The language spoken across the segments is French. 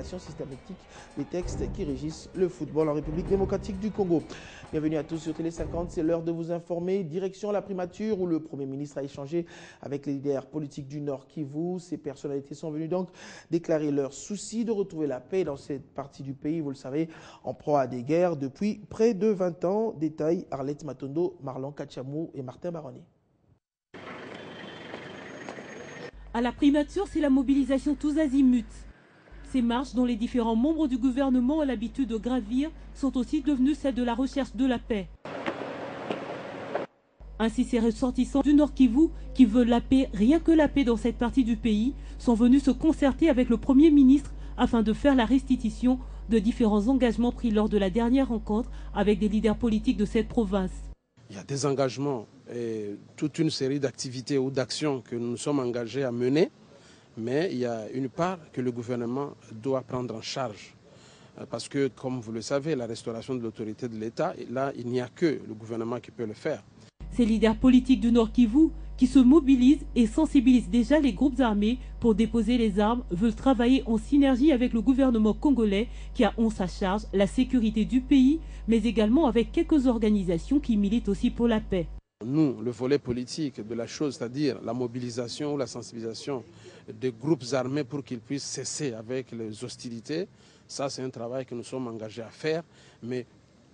l'application systématique des textes qui régissent le football en République démocratique du Congo. Bienvenue à tous sur Télé 50, c'est l'heure de vous informer. Direction la primature où le Premier ministre a échangé avec les leaders politiques du Nord Kivu. Ces personnalités sont venues donc déclarer leur souci de retrouver la paix dans cette partie du pays, vous le savez, en proie à des guerres depuis près de 20 ans. Détail Arlette Matondo, Marlon Kachamou et Martin Baroni. À la primature, c'est la mobilisation tous azimuts. Ces marches dont les différents membres du gouvernement ont l'habitude de gravir sont aussi devenues celles de la recherche de la paix. Ainsi, ces ressortissants du Nord Kivu qui veulent la paix, rien que la paix dans cette partie du pays, sont venus se concerter avec le Premier ministre afin de faire la restitution de différents engagements pris lors de la dernière rencontre avec des leaders politiques de cette province. Il y a des engagements et toute une série d'activités ou d'actions que nous nous sommes engagés à mener, mais il y a une part que le gouvernement doit prendre en charge. Parce que, comme vous le savez, la restauration de l'autorité de l'État, là, il n'y a que le gouvernement qui peut le faire. Ces leaders politiques du Nord Kivu qui se mobilisent et sensibilisent déjà les groupes armés pour déposer les armes veulent travailler en synergie avec le gouvernement congolais qui a en sa charge la sécurité du pays, mais également avec quelques organisations qui militent aussi pour la paix. Nous, le volet politique de la chose, c'est-à-dire la mobilisation ou la sensibilisation des groupes armés pour qu'ils puissent cesser avec les hostilités, ça c'est un travail que nous sommes engagés à faire, mais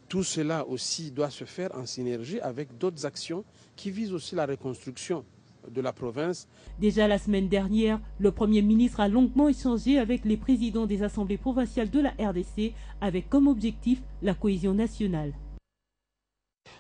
tout cela aussi doit se faire en synergie avec d'autres actions qui visent aussi la reconstruction de la province. Déjà la semaine dernière, le Premier ministre a longuement échangé avec les présidents des assemblées provinciales de la RDC avec comme objectif la cohésion nationale.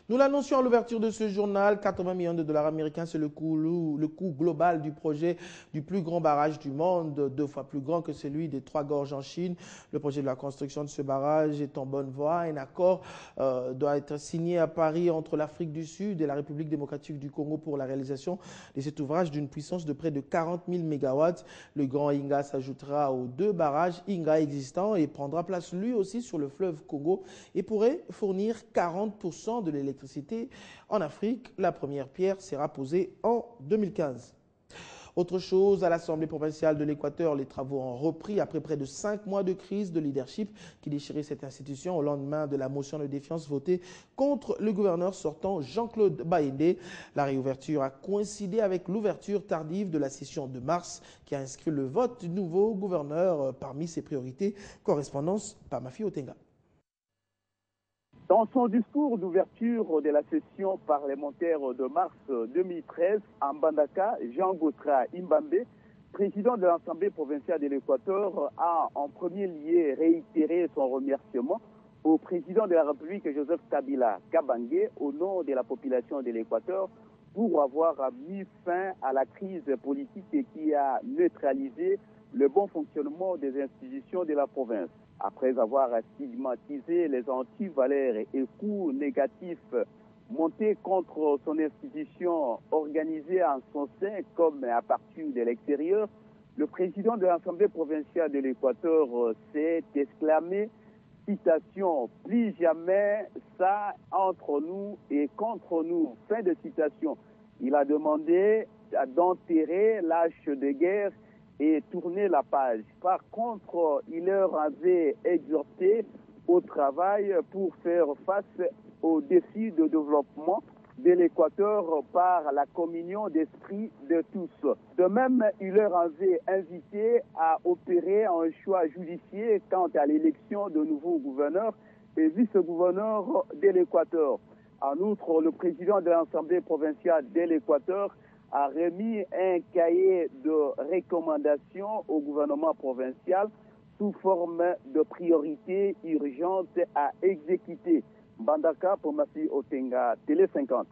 Nous l'annoncions à l'ouverture de ce journal, 80 millions de dollars américains, c'est le coût global du projet du plus grand barrage du monde, 2 fois plus grand que celui des Trois Gorges en Chine. Le projet de la construction de ce barrage est en bonne voie. Un accord doit être signé à Paris entre l'Afrique du Sud et la République démocratique du Congo pour la réalisation de cet ouvrage d'une puissance de près de 40 000 mégawatts. Le grand Inga s'ajoutera aux 2 barrages Inga existants et prendra place lui aussi sur le fleuve Congo et pourrait fournir 40% de l'électricité en Afrique. La première pierre sera posée en 2015. Autre chose, à l'Assemblée provinciale de l'Équateur, les travaux ont repris après près de 5 mois de crise de leadership qui déchirait cette institution au lendemain de la motion de défiance votée contre le gouverneur sortant Jean-Claude Baïndé. La réouverture a coïncidé avec l'ouverture tardive de la session de mars qui a inscrit le vote du nouveau gouverneur parmi ses priorités. Correspondance par Mafi Otenga. Dans son discours d'ouverture de la session parlementaire de mars 2013, à Mbandaka, Jean Gautra Imbambe, président de l'Assemblée provinciale de l'Équateur, a en premier lieu réitéré son remerciement au président de la République, Joseph Kabila Kabange, au nom de la population de l'Équateur, pour avoir mis fin à la crise politique qui a neutralisé le bon fonctionnement des institutions de la province. Après avoir stigmatisé les antivaleurs et coups négatifs montés contre son institution organisée en son sein comme à partir de l'extérieur, le président de l'Assemblée provinciale de l'Équateur s'est exclamé, citation, « Plus jamais ça entre nous et contre nous ». Fin de citation. Il a demandé d'enterrer l'âge de guerre et tourner la page. Par contre, il leur avait exhorté au travail pour faire face aux défis de développement de l'Équateur par la communion d'esprit de tous. De même, il leur avait invité à opérer un choix judiciaire quant à l'élection de nouveaux gouverneurs et vice-gouverneurs de l'Équateur. En outre, le président de l'Assemblée provinciale de l'Équateur a remis un cahier de recommandations au gouvernement provincial sous forme de priorités urgentes à exécuter. Bandaka pour Mafi Otenga, Télé 50.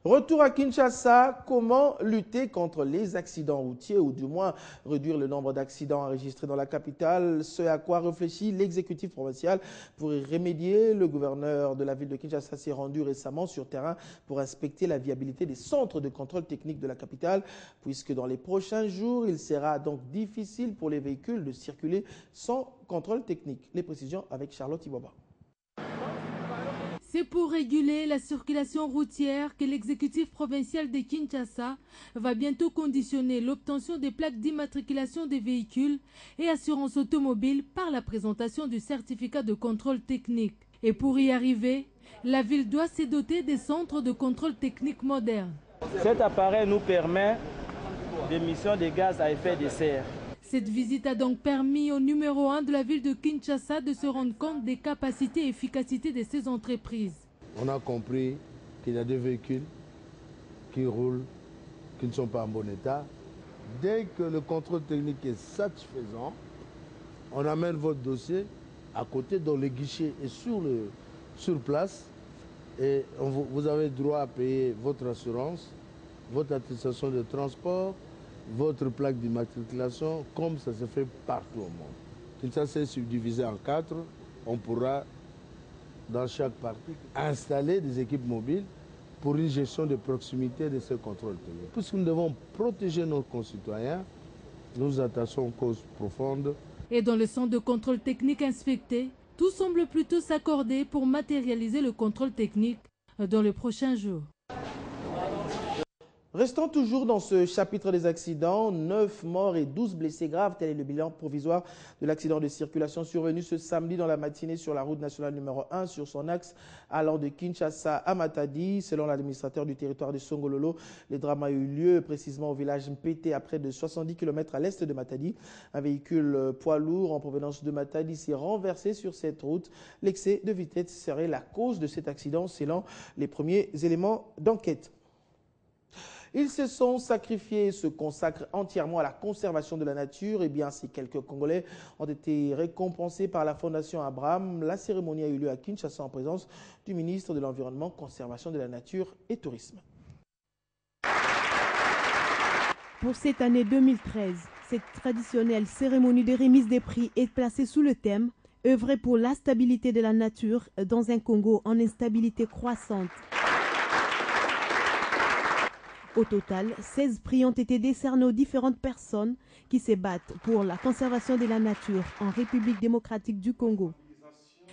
Retour à Kinshasa, comment lutter contre les accidents routiers ou du moins réduire le nombre d'accidents enregistrés dans la capitale, ce à quoi réfléchit l'exécutif provincial pour y remédier. Le gouverneur de la ville de Kinshasa s'est rendu récemment sur terrain pour inspecter la viabilité des centres de contrôle technique de la capitale, puisque dans les prochains jours, il sera donc difficile pour les véhicules de circuler sans contrôle technique. Les précisions avec Charlotte Iboba. C'est pour réguler la circulation routière que l'exécutif provincial de Kinshasa va bientôt conditionner l'obtention des plaques d'immatriculation des véhicules et assurances automobiles par la présentation du certificat de contrôle technique. Et pour y arriver, la ville doit se doter des centres de contrôle technique modernes. Cet appareil nous permet d'émission de gaz à effet de serre. Cette visite a donc permis au numéro 1 de la ville de Kinshasa de se rendre compte des capacités et efficacités de ces entreprises. On a compris qu'il y a des véhicules qui roulent, qui ne sont pas en bon état. Dès que le contrôle technique est satisfaisant, on amène votre dossier à côté, dont le guichet est sur place, et vous avez droit à payer votre assurance, votre attestation de transport, votre plaque d'immatriculation, comme ça se fait partout au monde. Tout ça c'est subdivisé en 4, on pourra dans chaque partie installer des équipes mobiles pour une gestion de proximité de ce contrôle technique. Puisque nous devons protéger nos concitoyens, nous attachons aux causes profondes. Et dans le centre de contrôle technique inspecté, tout semble plutôt s'accorder pour matérialiser le contrôle technique dans les prochains jours. Restons toujours dans ce chapitre des accidents. 9 morts et 12 blessés graves. Tel est le bilan provisoire de l'accident de circulation survenu ce samedi dans la matinée sur la route nationale numéro 1 sur son axe allant de Kinshasa à Matadi. Selon l'administrateur du territoire de Songololo, le drame a eu lieu précisément au village Mpete à près de 70 km à l'est de Matadi. Un véhicule poids lourd en provenance de Matadi s'est renversé sur cette route. L'excès de vitesse serait la cause de cet accident selon les premiers éléments d'enquête. Ils se sont sacrifiés et se consacrent entièrement à la conservation de la nature. Eh bien, ces quelques Congolais ont été récompensés par la Fondation Abraham. La cérémonie a eu lieu à Kinshasa en présence du ministre de l'Environnement, Conservation de la Nature et Tourisme. Pour cette année 2013, cette traditionnelle cérémonie de remise des prix est placée sous le thème « Œuvrer pour la stabilité de la nature dans un Congo en instabilité croissante ». Au total, 16 prix ont été décernés aux différentes personnes qui se battent pour la conservation de la nature en République démocratique du Congo.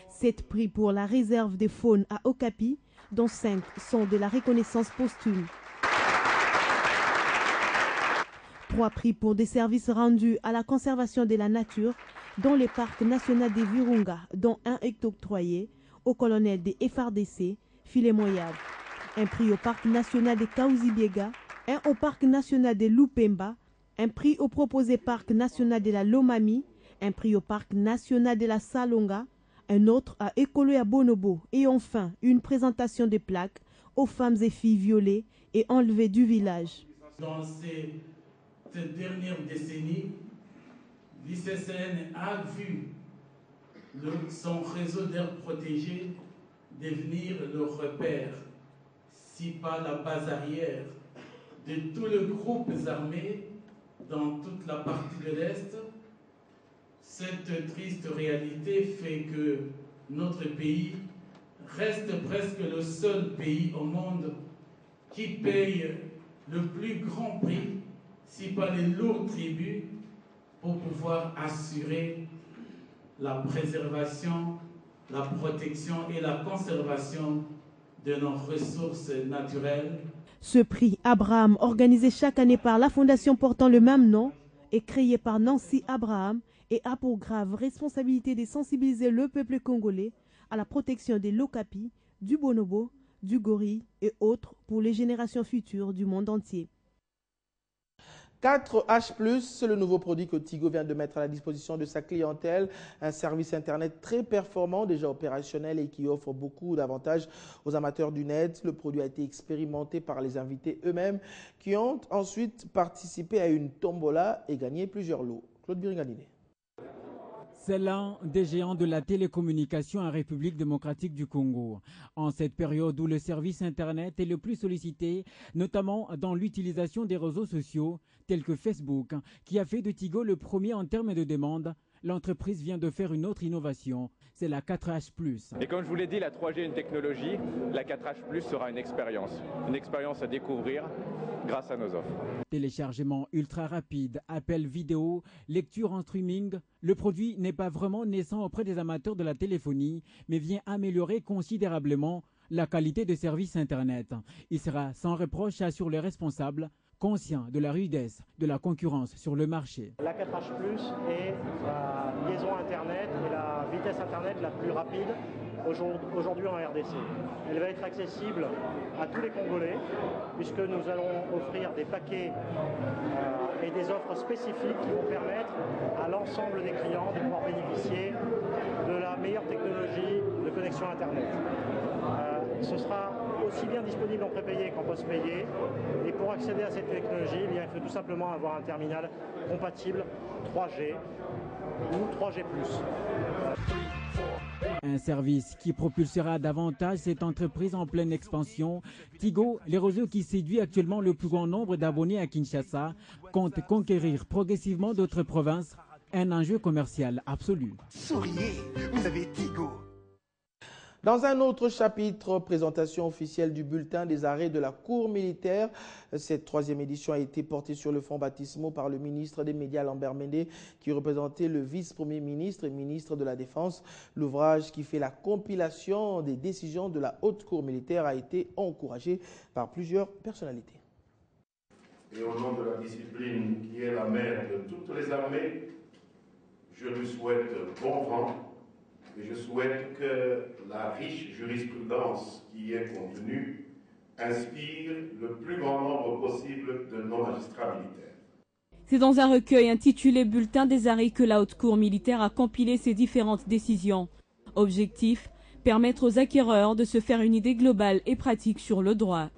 7 prix pour la réserve des faunes à Okapi, dont 5 sont de la reconnaissance posthume. 3 prix pour des services rendus à la conservation de la nature dans le parc national des Virunga, dont un est octroyé au colonel des FRDC, Philémon Yab. Un prix au parc national de Kaouzi-Biega, un au parc national de Lupemba, un prix au proposé parc national de la Lomami, un prix au parc national de la Salonga, un autre à Ekolo et à Bonobo, et enfin une présentation de plaques aux femmes et filles violées et enlevées du village. Dans cette dernière décennie, l'ICCN a vu son réseau d'aires protégées devenir le repère, si pas la base arrière, de tous les groupes armés dans toute la partie de l'Est. Cette triste réalité fait que notre pays reste presque le seul pays au monde qui paye le plus grand prix, si pas les lourds tributs, pour pouvoir assurer la préservation, la protection et la conservation de nos ressources naturelles. Ce prix Abraham, organisé chaque année par la fondation portant le même nom, est créé par Nancy Abraham et a pour grave responsabilité de sensibiliser le peuple congolais à la protection des Lokapi, du bonobo, du gorille et autres pour les générations futures du monde entier. 4H+, c'est le nouveau produit que Tigo vient de mettre à la disposition de sa clientèle. Un service Internet très performant, déjà opérationnel et qui offre beaucoup d'avantages aux amateurs du net. Le produit a été expérimenté par les invités eux-mêmes qui ont ensuite participé à une tombola et gagné plusieurs lots. Claude Biringaniné. C'est l'un des géants de la télécommunication en République démocratique du Congo. En cette période où le service Internet est le plus sollicité, notamment dans l'utilisation des réseaux sociaux tels que Facebook, qui a fait de Tigo le premier en termes de demande, l'entreprise vient de faire une autre innovation, c'est la 4H+. Et comme je vous l'ai dit, la 3G est une technologie, la 4H+ sera une expérience à découvrir grâce à nos offres. Téléchargement ultra rapide, appel vidéo, lecture en streaming, le produit n'est pas vraiment naissant auprès des amateurs de la téléphonie, mais vient améliorer considérablement la qualité de service Internet. Il sera sans reproche, assurent les responsables, conscient de la rudesse de la concurrence sur le marché. La 4H+ est la liaison Internet et la vitesse Internet la plus rapide aujourd'hui en RDC. Elle va être accessible à tous les Congolais puisque nous allons offrir des paquets et des offres spécifiques qui vont permettre à l'ensemble des clients de pouvoir bénéficier de la meilleure technologie de connexion Internet. Ce sera aussi bien disponible en prépayé qu'en post-payé. Et pour accéder à cette technologie, il faut tout simplement avoir un terminal compatible 3G ou 3G+. Un service qui propulsera davantage cette entreprise en pleine expansion. Tigo, les réseaux qui séduit actuellement le plus grand nombre d'abonnés à Kinshasa, compte conquérir progressivement d'autres provinces. Un enjeu commercial absolu. Souriez, vous avez Tigo. Dans un autre chapitre, présentation officielle du bulletin des arrêts de la Cour militaire. Cette troisième édition a été portée sur le fonds baptismaux par le ministre des Médias Lambert Mende, qui représentait le vice-premier ministre et ministre de la Défense. L'ouvrage qui fait la compilation des décisions de la Haute Cour militaire a été encouragé par plusieurs personnalités. Et au nom de la discipline qui est la mère de toutes les armées, je lui souhaite bon vent. Et je souhaite que la riche jurisprudence qui y est contenue inspire le plus grand nombre possible de nos magistrats militaires. C'est dans un recueil intitulé Bulletin des arrêts que la Haute Cour militaire a compilé ses différentes décisions. Objectif, permettre aux acquéreurs de se faire une idée globale et pratique sur le droit.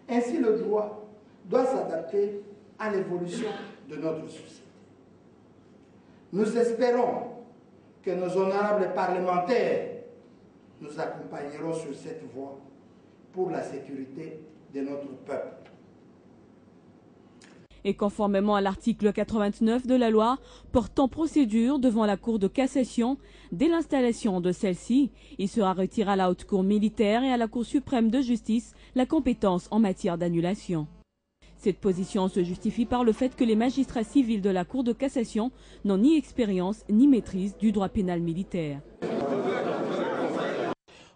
Ainsi, le droit doit s'adapter à l'évolution de notre société. Nous espérons que nos honorables parlementaires nous accompagneront sur cette voie pour la sécurité de notre peuple. Et conformément à l'article 89 de la loi portant procédure devant la Cour de cassation, dès l'installation de celle-ci, il sera retiré à la Haute Cour militaire et à la Cour suprême de justice la compétence en matière d'annulation. Cette position se justifie par le fait que les magistrats civils de la Cour de cassation n'ont ni expérience ni maîtrise du droit pénal militaire.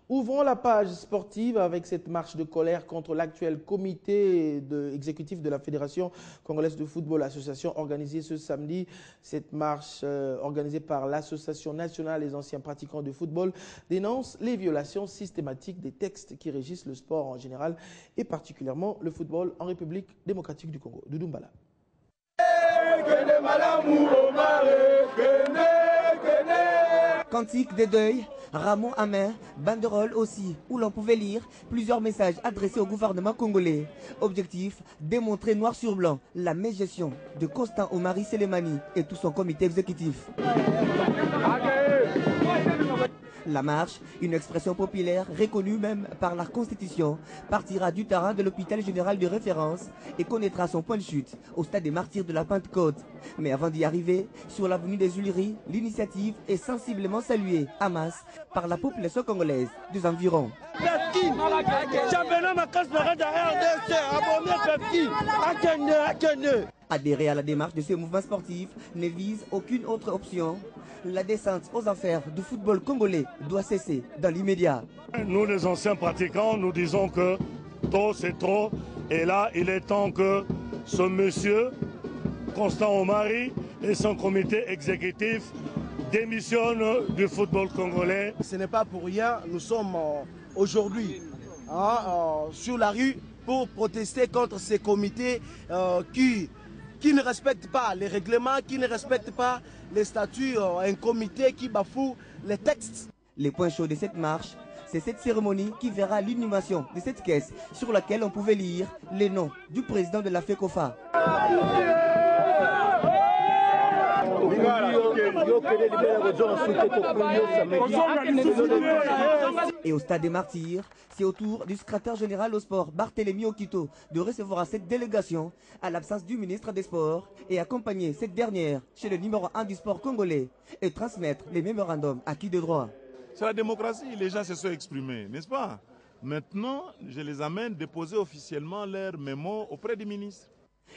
Ouvrons la page sportive avec cette marche de colère contre l'actuel comité exécutif de la Fédération congolaise de football, l'association organisée ce samedi. Cette marche organisée par l'Association nationale des anciens pratiquants de football dénonce les violations systématiques des textes qui régissent le sport en général et particulièrement le football en République démocratique du Congo. Doudou Mbala. Cantique des deuils, rameaux amer, banderoles aussi, où l'on pouvait lire plusieurs messages adressés au gouvernement congolais. Objectif, démontrer noir sur blanc la mégestion de Constant Omari Selemani et tout son comité exécutif. La marche, une expression populaire reconnue même par la Constitution, partira du terrain de l'hôpital général de référence et connaîtra son point de chute au stade des martyrs de la Pentecôte. Mais avant d'y arriver, sur l'avenue des Huileries, l'initiative est sensiblement saluée à masse par la population congolaise des environs. Adhérer à la démarche de ce mouvement sportif ne vise aucune autre option. La descente aux enfers du football congolais doit cesser dans l'immédiat. Nous, les anciens pratiquants, nous disons que trop c'est trop. Et là, il est temps que ce monsieur, Constant Omari, et son comité exécutif démissionnent du football congolais. Ce n'est pas pour rien, nous sommes aujourd'hui sur la rue pour protester contre ces comités qui ne respectent pas les règlements, qui ne respectent pas les statuts, un comité qui bafoue les textes. Les points chauds de cette marche, c'est cette cérémonie qui verra l'inhumation de cette caisse sur laquelle on pouvait lire les noms du président de la FECOFA. Et au stade des Martyrs, c'est au tour du secrétaire général au sport, Barthélémy Okito, de recevoir cette délégation à l'absence du ministre des Sports et accompagner cette dernière chez le numéro 1 du sport congolais et transmettre les mémorandums acquis de droit. C'est la démocratie, les gens se sont exprimés, n'est-ce pas? Maintenant, je les amène déposer officiellement leur mémo auprès du ministre.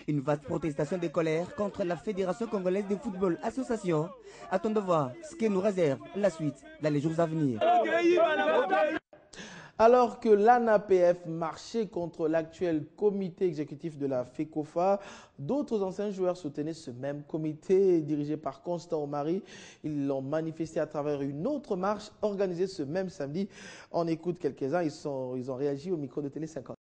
Une vaste protestation de colère contre la Fédération congolaise de football association. Attendons de voir ce que nous réserve la suite dans les jours à venir. Alors que l'ANAPF marchait contre l'actuel comité exécutif de la FECOFA, d'autres anciens joueurs soutenaient ce même comité dirigé par Constant Omari. Ils l'ont manifesté à travers une autre marche organisée ce même samedi. On écoute quelques-uns, ils ont réagi au micro de Télé 50.